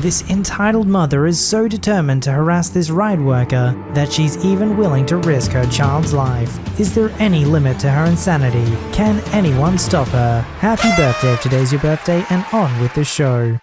this entitled mother is so determined to harass this ride worker that she's even willing to risk her child's life. Is there any limit to her insanity? Can anyone stop her? Happy birthday if today's your birthday, and on with the show.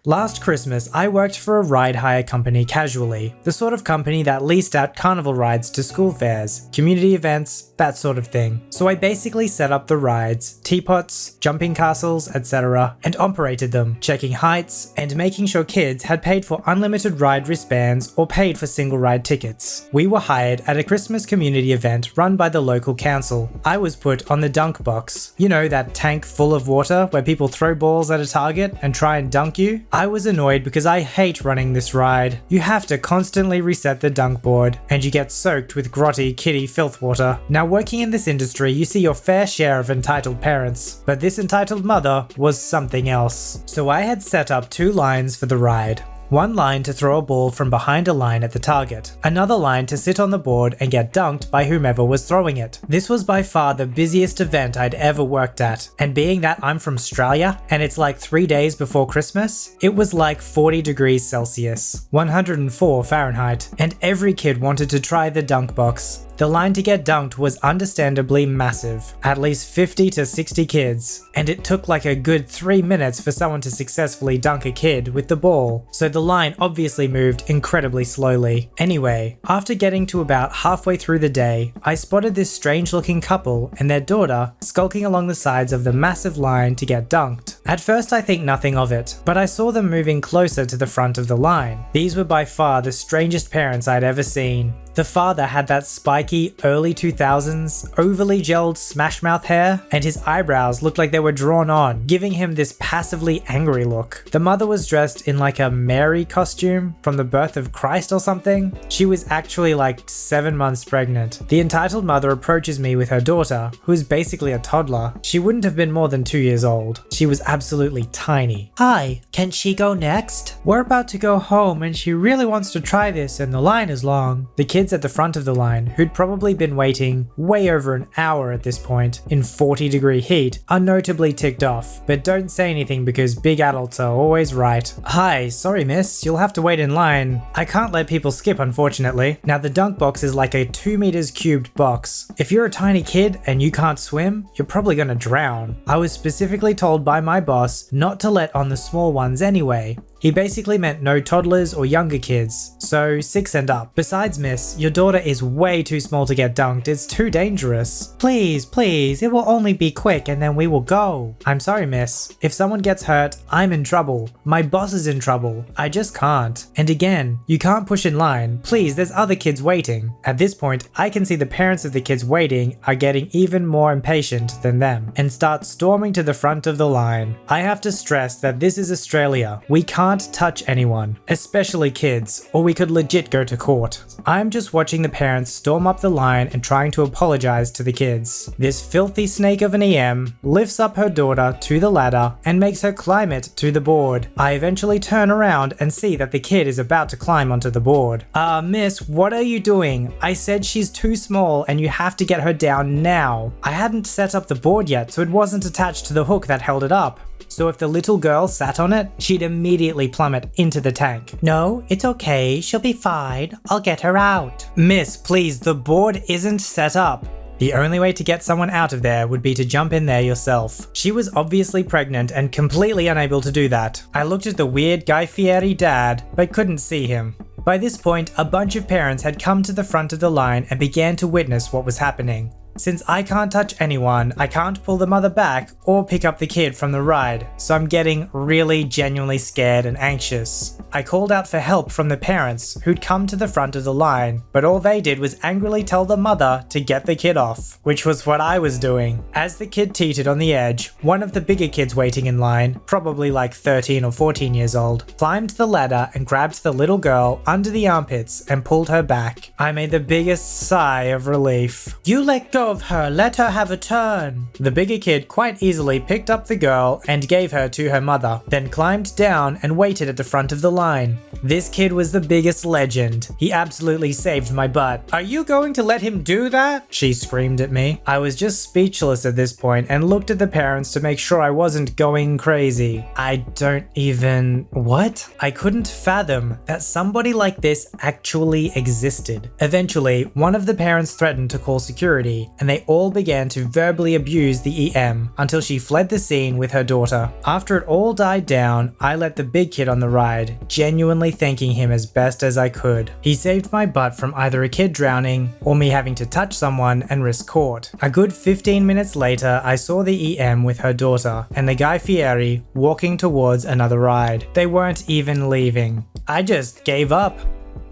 Last Christmas, I worked for a ride hire company casually, the sort of company that leased out carnival rides to school fairs, community events, that sort of thing. So I basically set up the rides, teapots, jumping castles, etc., and operated them, checking heights and making sure kids had paid for unlimited ride wristbands or paid for single ride tickets. We were hired at a Christmas community event run by the local council. I was put on the dunk box, you know, that tank full of water where people throw balls at a target and try and dunk you. I was annoyed because I hate running this ride. You have to constantly reset the dunk board, and you get soaked with grotty kitty filth water. Now, working in this industry, you see your fair share of entitled parents, but this entitled mother was something else. So I had set up 2 lines for the ride. One line to throw a ball from behind a line at the target. Another line to sit on the board and get dunked by whomever was throwing it. This was by far the busiest event I'd ever worked at, and being that I'm from Australia and it's like 3 days before Christmas, it was like 40 degrees Celsius, 104 Fahrenheit, and every kid wanted to try the dunk box. The line to get dunked was understandably massive, at least 50 to 60 kids, and it took like a good 3 minutes for someone to successfully dunk a kid with the ball, so the line obviously moved incredibly slowly. Anyway, after getting to about halfway through the day, I spotted this strange looking couple and their daughter skulking along the sides of the massive line to get dunked. At first I think nothing of it, but I saw them moving closer to the front of the line. These were by far the strangest parents I'd ever seen. The father had that spiky early 2000s, overly gelled smash mouth hair, and his eyebrows looked like they were drawn on, giving him this passively angry look. The mother was dressed in like a Mary costume from the birth of Christ or something. She was actually like 7 months pregnant. The entitled mother approaches me with her daughter, who is basically a toddler. She wouldn't have been more than 2 years old. She was absolutely tiny. "Hi, can she go next? We're about to go home and she really wants to try this and the line is long." The kids at the front of the line, who'd probably been waiting way over an hour at this point in 40-degree heat, are notably ticked off, but don't say anything because big adults are always right. "Hi, sorry miss, you'll have to wait in line. I can't let people skip, unfortunately." Now the dunk box is like a 2 meters cubed box. If you're a tiny kid and you can't swim, you're probably gonna drown. I was specifically told by my boss not to let on the small ones anyway. He basically meant no toddlers or younger kids, so 6 and up. "Besides miss, your daughter is way too small to get dunked, it's too dangerous." "Please, please, it will only be quick and then we will go." "I'm sorry miss, if someone gets hurt, I'm in trouble. My boss is in trouble. I just can't. And again, you can't push in line. Please, there's other kids waiting." At this point, I can see the parents of the kids waiting are getting even more impatient than them and start storming to the front of the line. I have to stress that this is Australia. We can't touch anyone, especially kids, or we could legit go to court. I'm just watching the parents storm up the line and trying to apologize to the kids. This filthy snake of an EM lifts up her daughter to the ladder and makes her climb it to the board. I eventually turn around and see that the kid is about to climb onto the board. Miss, what are you doing? I said she's too small and you have to get her down now." I hadn't set up the board yet, so it wasn't attached to the hook that held it up. So if the little girl sat on it, she'd immediately plummet into the tank. "No, it's okay, she'll be fine. I'll get her out." "Miss, please, the board isn't set up." The only way to get someone out of there would be to jump in there yourself. She was obviously pregnant and completely unable to do that. I looked at the weird Guy Fieri dad, but couldn't see him. By this point, a bunch of parents had come to the front of the line and began to witness what was happening. Since I can't touch anyone, I can't pull the mother back or pick up the kid from the ride, so I'm getting really genuinely scared and anxious. I called out for help from the parents who'd come to the front of the line, but all they did was angrily tell the mother to get the kid off, which was what I was doing. As the kid teetered on the edge, one of the bigger kids waiting in line, probably like 13 or 14 years old, climbed the ladder and grabbed the little girl under the armpits and pulled her back. I made the biggest sigh of relief. "You let go of her, let her have a turn." The bigger kid quite easily picked up the girl and gave her to her mother, then climbed down and waited at the front of the line. This kid was the biggest legend. He absolutely saved my butt. Are you going to let him do that? She screamed at me. I was just speechless at this point and looked at the parents to make sure I wasn't going crazy. I don't even... What? I couldn't fathom that somebody like this actually existed. Eventually, one of the parents threatened to call security, and they all began to verbally abuse the EM until she fled the scene with her daughter. After it all died down, I let the big kid on the ride, genuinely thanking him as best as I could. He saved my butt from either a kid drowning or me having to touch someone and risk court. A good 15 minutes later, I saw the EM with her daughter and the guy Fieri walking towards another ride. They weren't even leaving. I just gave up,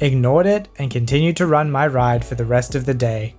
ignored it, and continued to run my ride for the rest of the day.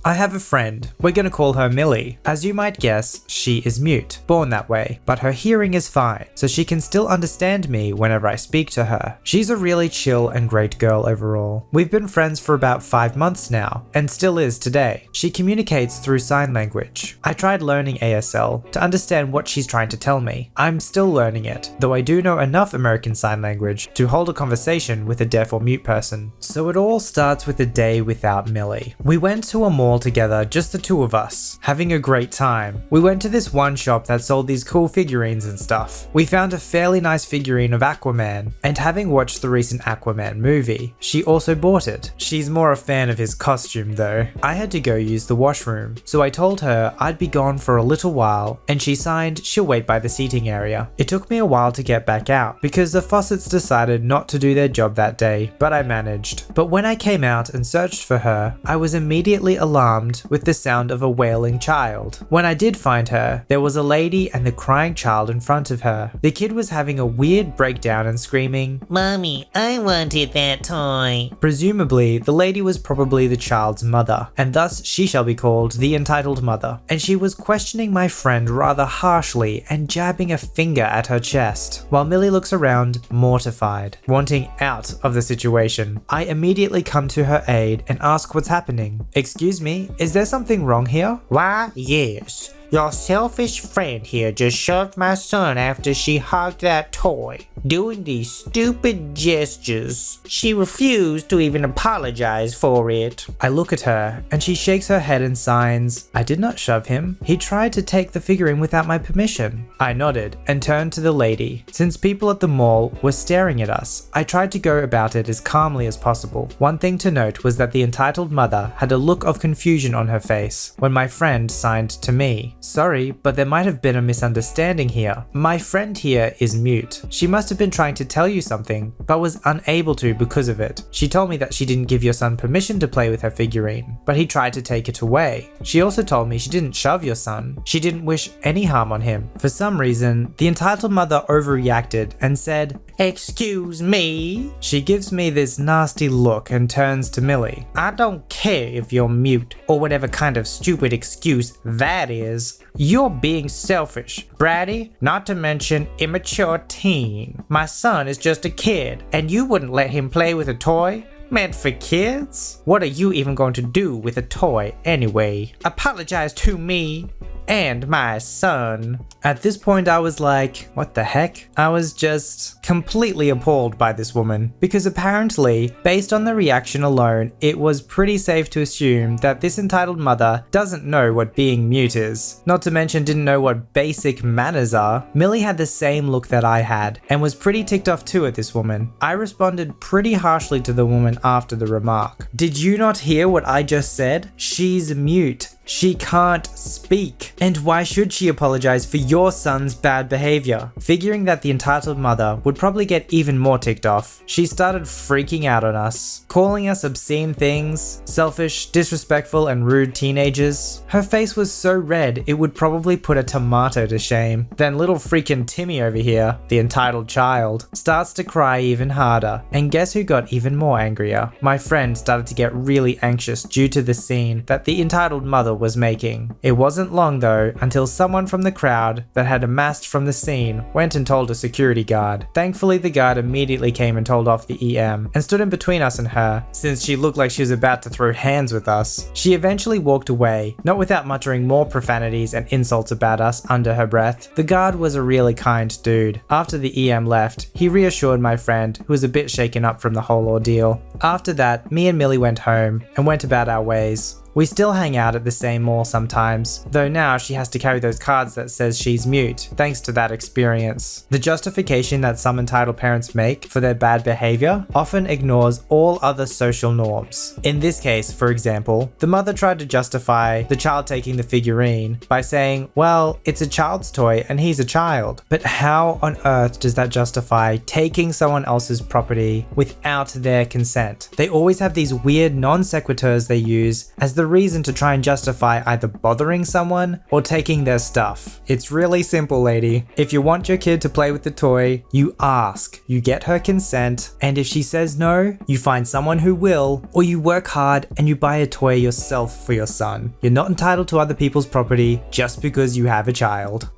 I have a friend. We're gonna call her Millie. As you might guess, she is mute, born that way, but her hearing is fine, so she can still understand me whenever I speak to her. She's a really chill and great girl overall. We've been friends for about 5 months now, and still is today. She communicates through sign language. I tried learning ASL to understand what she's trying to tell me. I'm still learning it, though I do know enough American Sign Language to hold a conversation with a deaf or mute person. So it all starts with a day without Millie. We went to a mall together, just the two of us, having a great time. We went to this one shop that sold these cool figurines and stuff. We found a fairly nice figurine of Aquaman, and having watched the recent Aquaman movie, she also bought it. She's more a fan of his costume though. I had to go use the washroom, so I told her I'd be gone for a little while, and she signed she'll wait by the seating area. It took me a while to get back out because the faucets decided not to do their job that day, but I managed. But when I came out and searched for her, I was immediately alarmed with the sound of a wailing child. When I did find her, there was a lady and the crying child in front of her. The kid was having a weird breakdown and screaming, "Mommy, I wanted that toy." Presumably, the lady was probably the child's mother, and thus she shall be called the entitled mother. And she was questioning my friend rather harshly and jabbing a finger at her chest, while Millie looks around mortified, wanting out of the situation. I immediately come to her aid and ask what's happening. "Excuse me, is there something wrong here?" "Why, yes. Your selfish friend here just shoved my son after she hogged that toy, doing these stupid gestures. She refused to even apologize for it." I look at her and she shakes her head and signs, "I did not shove him. He tried to take the figurine without my permission." I nodded and turned to the lady. Since people at the mall were staring at us, I tried to go about it as calmly as possible. One thing to note was that the entitled mother had a look of confusion on her face when my friend signed to me. "Sorry, but there might have been a misunderstanding here. My friend here is mute. She must have been trying to tell you something, but was unable to because of it. She told me that she didn't give your son permission to play with her figurine, but he tried to take it away. She also told me she didn't shove your son. She didn't wish any harm on him." For some reason, the entitled mother overreacted and said, "Excuse me?" She gives me this nasty look and turns to Millie. "I don't care if you're mute or whatever kind of stupid excuse that is. You're being selfish, bratty, not to mention immature teen. My son is just a kid, and you wouldn't let him play with a toy meant for kids? What are you even going to do with a toy anyway? Apologize to me and my son." At this point I was like, what the heck? I was just completely appalled by this woman, because apparently, based on the reaction alone, it was pretty safe to assume that this entitled mother doesn't know what being mute is. Not to mention didn't know what basic manners are. Millie had the same look that I had, and was pretty ticked off too at this woman. I responded pretty harshly to the woman after the remark. "Did you not hear what I just said? She's mute. She can't speak. And why should she apologize for your son's bad behavior?" Figuring that the entitled mother would probably get even more ticked off, she started freaking out on us, calling us obscene things, selfish, disrespectful, and rude teenagers. Her face was so red it would probably put a tomato to shame. Then little freaking Timmy over here, the entitled child, starts to cry even harder. And guess who got even more angrier? My friend started to get really anxious due to the scene that the entitled mother mother was making. It wasn't long though until someone from the crowd that had amassed from the scene went and told a security guard. Thankfully, the guard immediately came and told off the EM and stood in between us and her, since she looked like she was about to throw hands with us. She eventually walked away, not without muttering more profanities and insults about us under her breath. The guard was a really kind dude. After the EM left, he reassured my friend, who was a bit shaken up from the whole ordeal. After that, me and Millie went home and went about our ways. We still hang out at the same mall sometimes, though now she has to carry those cards that says she's mute, thanks to that experience. The justification that some entitled parents make for their bad behavior often ignores all other social norms. In this case, for example, the mother tried to justify the child taking the figurine by saying, well, it's a child's toy and he's a child. But how on earth does that justify taking someone else's property without their consent? They always have these weird non sequiturs they use as the reason to try and justify either bothering someone or taking their stuff. It's really simple, lady. If you want your kid to play with the toy, you ask, you get her consent, and if she says no, you find someone who will, or you work hard and you buy a toy yourself for your son. You're not entitled to other people's property just because you have a child.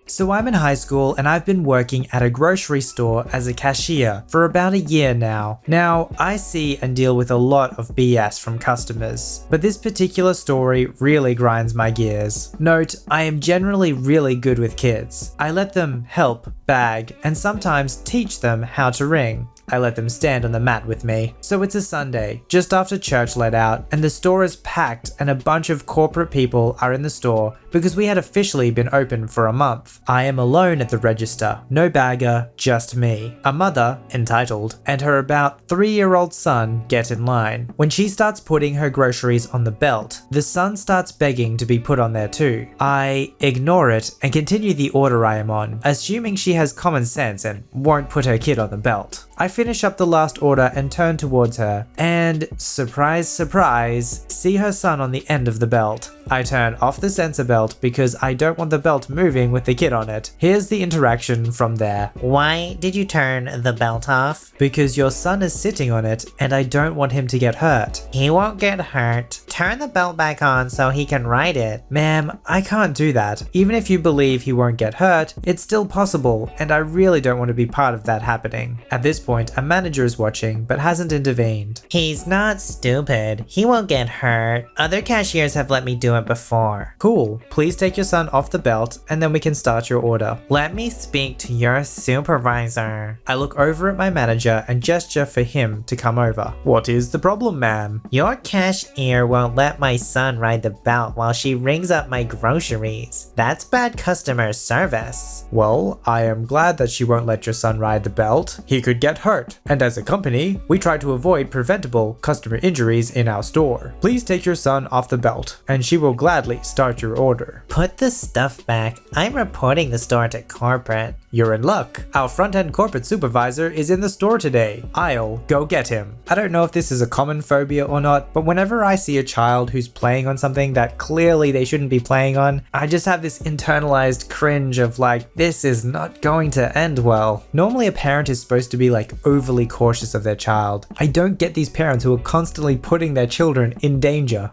So I'm in high school and I've been working at a grocery store as a cashier for about a year now. Now, I see and deal with a lot of BS from customers, but this particular story really grinds my gears. Note, I am generally really good with kids. I let them help, bag, and sometimes teach them how to ring. I let them stand on the mat with me. So it's a Sunday, just after church let out, and the store is packed and a bunch of corporate people are in the store because we had officially been open for a month. I am alone at the register, no bagger, just me. A mother, entitled, and her about 3-year-old son get in line. When she starts putting her groceries on the belt, the son starts begging to be put on there too. I ignore it and continue the order I am on, assuming she has common sense and won't put her kid on the belt. I finish up the last order and turn towards her, and surprise, surprise, see her son on the end of the belt. I turn off the sensor belt because I don't want the belt moving with the kid on it. Here's the interaction from there. Why did you turn the belt off? Because your son is sitting on it and I don't want him to get hurt. He won't get hurt. Turn the belt back on so he can ride it. Ma'am, I can't do that. Even if you believe he won't get hurt, it's still possible, and I really don't want to be part of that happening. At this point, a manager is watching but hasn't intervened. He's not stupid. He won't get hurt. Other cashiers have let me do it before. Cool. Please take your son off the belt and then we can start your order. Let me speak to your supervisor. I look over at my manager and gesture for him to come over. What is the problem, ma'am? Your cashier won't let my son ride the belt while she rings up my groceries. That's bad customer service. Well, I am glad that she won't let your son ride the belt. He could get hurt. And as a company, we try to avoid preventable customer injuries in our store. Please take your son off the belt and she will gladly start your order. Put the stuff back. I'm reporting the store to corporate. You're in luck. Our front-end corporate supervisor is in the store today. I'll go get him. I don't know if this is a common phobia or not, but whenever I see a child who's playing on something that clearly they shouldn't be playing on, I just have this internalized cringe of like, this is not going to end well. Normally a parent is supposed to be like overly cautious of their child. I don't get these parents who are constantly putting their children in danger.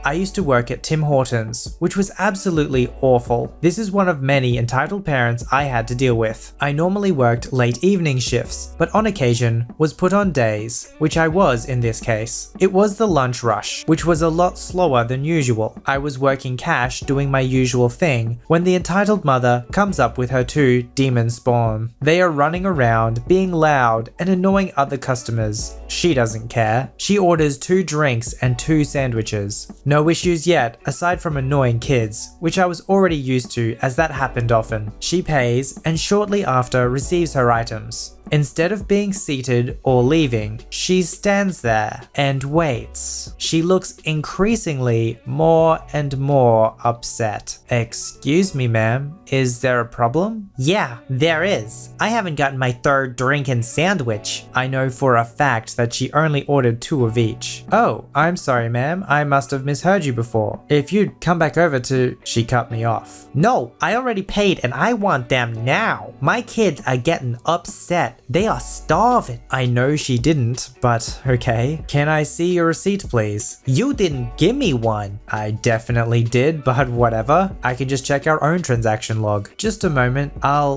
I used to work at Tim Hortons, which was absolutely awful. This is one of many entitled parents I had to deal with. I normally worked late evening shifts, but on occasion was put on days, which I was in this case. It was the lunch rush, which was a lot slower than usual. I was working cash doing my usual thing when the entitled mother comes up with her 2 demon spawn. They are running around, being loud and annoying other customers. She doesn't care. She orders 2 drinks and 2 sandwiches. No issues yet, aside from annoying kids, which I was already used to as that happened often. She pays and shortly after receives her items. Instead of being seated or leaving, she stands there and waits. She looks increasingly more and more upset. Excuse me, ma'am, is there a problem? Yeah, there is. I haven't gotten my 3rd drink and sandwich. I know for a fact that she only ordered 2 of each. Oh, I'm sorry, ma'am. I must have misheard you before. If you'd come back over to... She cut me off. No, I already paid and I want them now. My kids are getting upset. They are starving. I know she didn't, but okay. Can I see your receipt, please? You didn't give me one. I definitely did, but whatever. I can just check our own transaction log. Just a moment.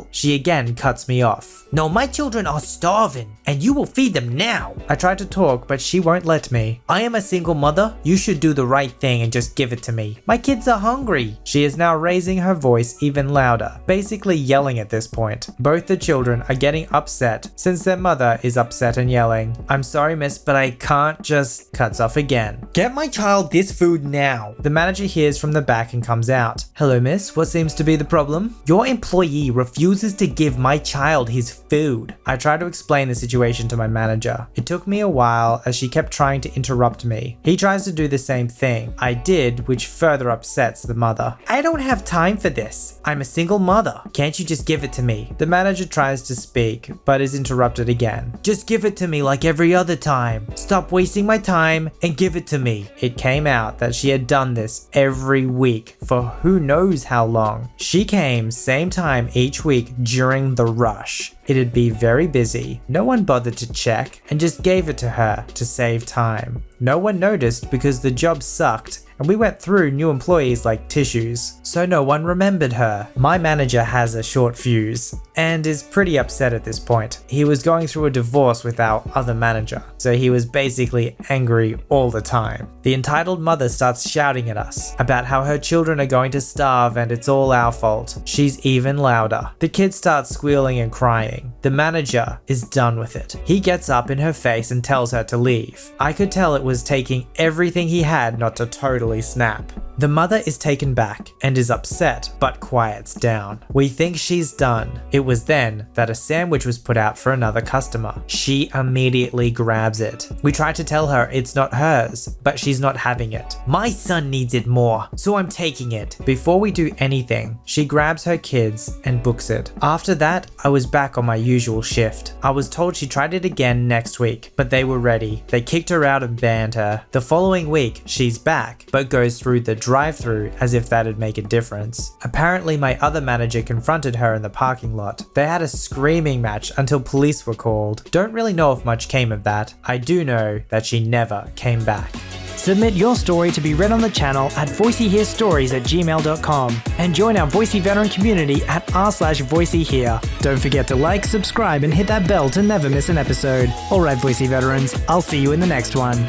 She again cuts me off. No, my children are starving, and you will feed them now. I tried to talk, but she won't let me. I am a single mother. You should do the right thing and just give it to me. My kids are hungry. She is now raising her voice even louder, basically yelling at this point. Both the children are getting upset since their mother is upset and yelling. I'm sorry, miss, but I can't just... Cuts off again. Get my child this food now. The manager hears from the back and comes out. Hello, miss. What seems to be the problem? Your employee refuses to give my child his food. I tried to explain the situation to my manager. It took me a while as she kept trying to interrupt me. He tries to do the same thing. I did, which further upsets the mother. I don't have time for this. I'm a single mother. Can't you just give it to me? The manager tries to speak, but is interrupted again. Just give it to me like every other time. Stop wasting my time and give it to me. It came out that she had done this every week for who knows how long. She came same time each week during the rush. It'd be very busy. No one bothered to check and just gave it to her to save time. No one noticed because the job sucked and we went through new employees like tissues, so no one remembered her. My manager has a short fuse and is pretty upset at this point. He was going through a divorce with our other manager, so he was basically angry all the time. The entitled mother starts shouting at us about how her children are going to starve and it's all our fault. She's even louder. The kids start squealing and crying. The manager is done with it. He gets up in her face and tells her to leave. I could tell it was taking everything he had not to totally snap. The mother is taken back and is upset but quiets down. We think she's done. It was then that a sandwich was put out for another customer. She immediately grabs it. We try to tell her it's not hers, but she's not having it. My son needs it more, so I'm taking it. Before we do anything, she grabs her kids and books it. After that, I was back on my usual shift. I was told she tried it again next week, but they were ready. They kicked her out and banned her. The following week, she's back, but goes through the drive-through as if that'd make a difference. Apparently, my other manager confronted her in the parking lot. They had a screaming match until police were called. Don't really know if much came of that. I do know that she never came back. Submit your story to be read on the channel at voiceyherestories@gmail.com and join our Voicey veteran community at r/VoiceyHere. Don't forget to like, subscribe, and hit that bell to never miss an episode. Alright, Voicey veterans, I'll see you in the next one.